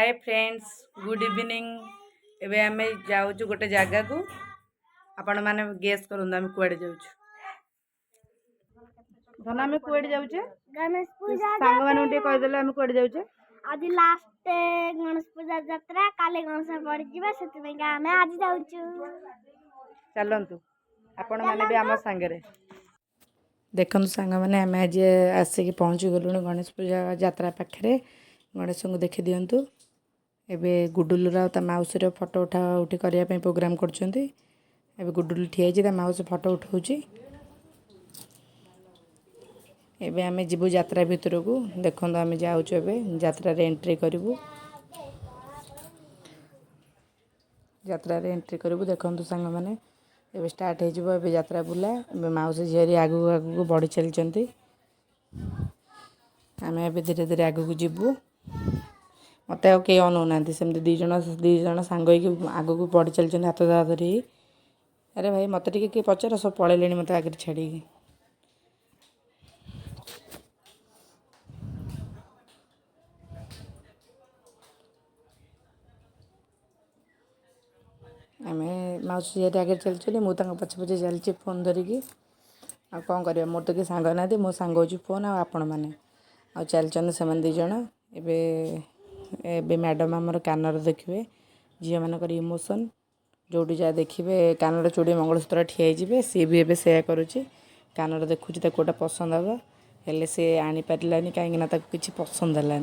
Hi friends good evening. एबे आमे जाऊँ गोटे जगह को आपण माने गेस करूँ आम कुआडे जाऊँ। धन आम कुआडे जाऊँ गणेश पूजा सांग मान कहीदेल आम कुआडे जाऊँ। आज लास्ट गणेश पूजा यात्रा काले गणेश पड़ जावा से आम आज जाऊँ। चलतु आपण मैंने भी आम सांगे देखु सांग मैंने आम आज आसिक पहुँची गलुण गणेश पूजा यात्रा पाखे गणेश को देखी दिंतु। एबे गुडुलुर ता माउसी फोटो उठा उठी करने प्रोग्राम कर गुडुलु ठिया माउसी फोटो उठाऊँगी। एबे आम जीवु यात्रा भितर को देखो आम जाऊँ यात्रा एंट्री करूँ। यात्रा एंट्री करूँ देखु सांग मैंने एबे स्टार्ट हो यात्रा बुला। माउसी झील आगू आगू बढ़ी चलती आम ए धीरे धीरे आगू जीवु। मत कई अनौना सेमती दीज सांग आग को बढ़ी चलते हाथ धरी। अरे भाई मत किए पचार सब पलैले मत आगे छाड़ी आम माउसी झील आगे चलते मुझे पछे पछे चलती फोन धरिकी। आ कौन कर मोर तो किए सांग ना मो सांग हो फोन आपण मैंने आ चलते से दीज एबे मैडम आमर कानर देखिए झील मानकर इमोशन जोटी जहाँ देखिए कानर चूड़ी मंगलसूत्र ठियाई सी भी एबे से करुच्ची कानर देखुची कोटा पसंद हे हेले सी आनी पारानी कहीं किसी पसंद है।